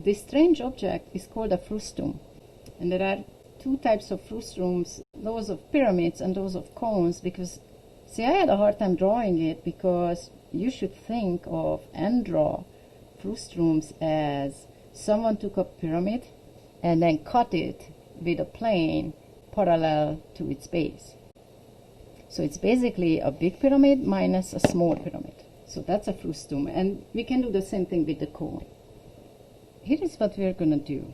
This strange object is called a frustum. And there are two types of frustums, those of pyramids and those of cones, because, see, I had a hard time drawing it because you should think of and draw frustums as someone took a pyramid and then cut it with a plane parallel to its base. So it's basically a big pyramid minus a small pyramid. So that's a frustum, and we can do the same thing with the cone. Here is what we're going to do.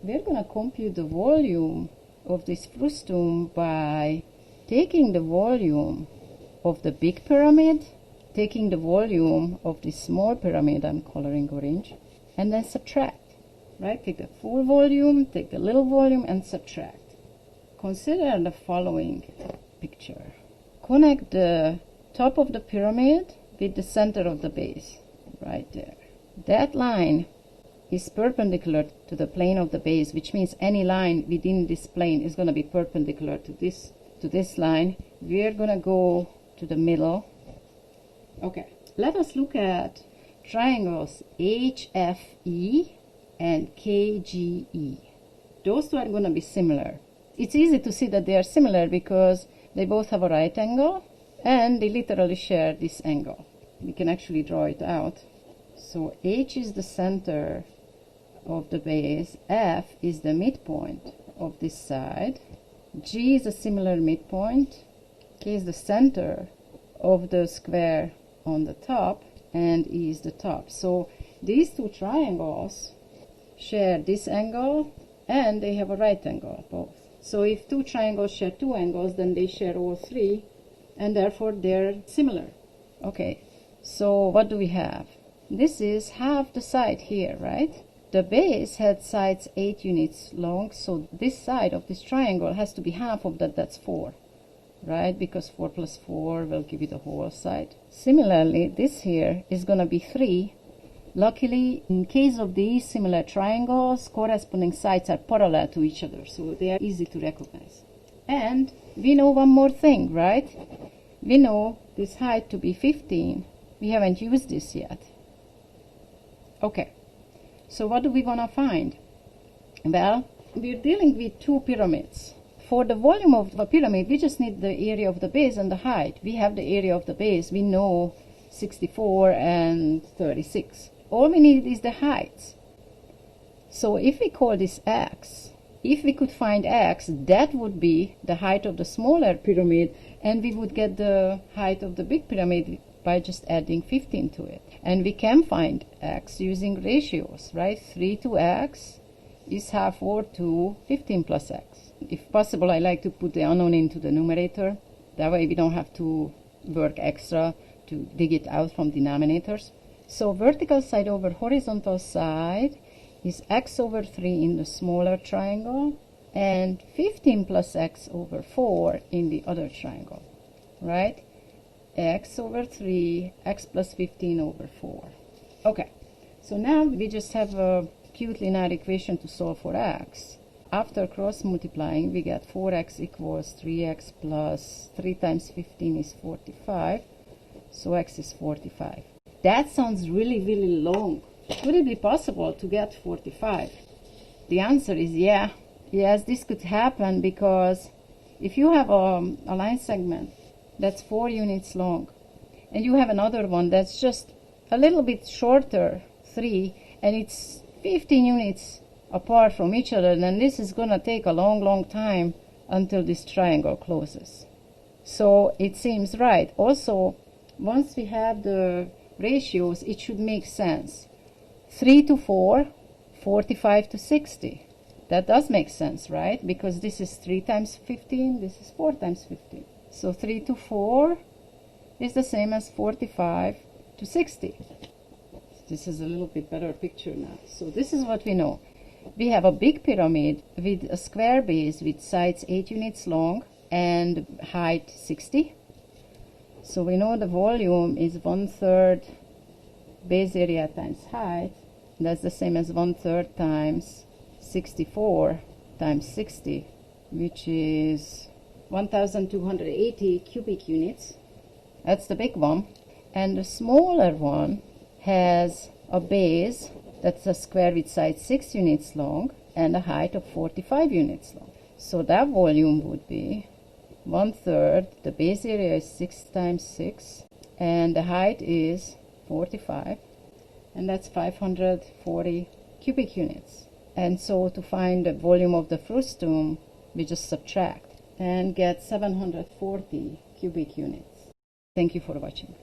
We're going to compute the volume of this frustum by taking the volume of the big pyramid, taking the volume of the small pyramid, I'm coloring orange, and then subtract. Right? Take the full volume, take the little volume, and subtract. Consider the following picture. Connect the top of the pyramid with the center of the base, right there. That line is perpendicular to the plane of the base, which means any line within this plane is going to be perpendicular to this line. We're going to go to the middle. Okay, let us look at triangles HFE and KGE. Those two are going to be similar. It's easy to see that they are similar because they both have a right angle and they literally share this angle. We can actually draw it out. So H is the center of the base, F is the midpoint of this side, G is a similar midpoint, K is the center of the square on the top, and E is the top. So these two triangles share this angle and they have a right angle both. So if two triangles share two angles, then they share all three, and therefore they're similar. Okay, so what do we have? This is half the side here, right? The base had sides 8 units long, so this side of this triangle has to be half of that, that's 4, right? Because 4 plus 4 will give you the whole side. Similarly, this here is going to be 3. Luckily, in case of these similar triangles, corresponding sides are parallel to each other, so they are easy to recognize. And we know one more thing, right? We know this height to be 15. We haven't used this yet. Okay, so what do we want to find? Well, we're dealing with two pyramids. For the volume of a pyramid, we just need the area of the base and the height. We have the area of the base. We know 64 and 36. All we need is the heights. So if we call this x, if we could find x, that would be the height of the smaller pyramid, and we would get the height of the big pyramid by just adding 15 to it. And we can find x using ratios, right? 3 to x is half or to 15 plus x. If possible, I like to put the unknown into the numerator. That way we don't have to work extra to dig it out from denominators. So vertical side over horizontal side is x over 3 in the smaller triangle and 15 plus x over 4 in the other triangle, right? X over 3, x plus 15 over 4. Okay, so now we just have a cute linear equation to solve for x. After cross multiplying, we get 4x equals 3x plus 3 times 15 is 45. So x is 45. That sounds really, really long. Could it be possible to get 45? The answer is yeah. Yes, this could happen because if you have a line segment that's 4 units long and you have another one that's just a little bit shorter, 3, and it's 15 units apart from each other, then this is going to take a long, long time until this triangle closes. So it seems right. Also, once we have the ratios, it should make sense. 3 to 4, 45 to 60. That does make sense, right? Because this is 3 times 15, this is 4 times 15. So 3 to 4 is the same as 45 to 60. This is a little bit better picture now. So this is what we know. We have a big pyramid with a square base with sides 8 units long and height 60. So we know the volume is 1/3 base area times height. That's the same as 1/3 times 64 times 60, which is 1,280 cubic units. That's the big one. And the smaller one has a base That's a square with side 6 units long and a height of 45 units long. So that volume would be 1/3. The base area is 6 times 6, and the height is 45, and that's 540 cubic units. And so to find the volume of the frustum, we just subtract and get 740 cubic units. Thank you for watching.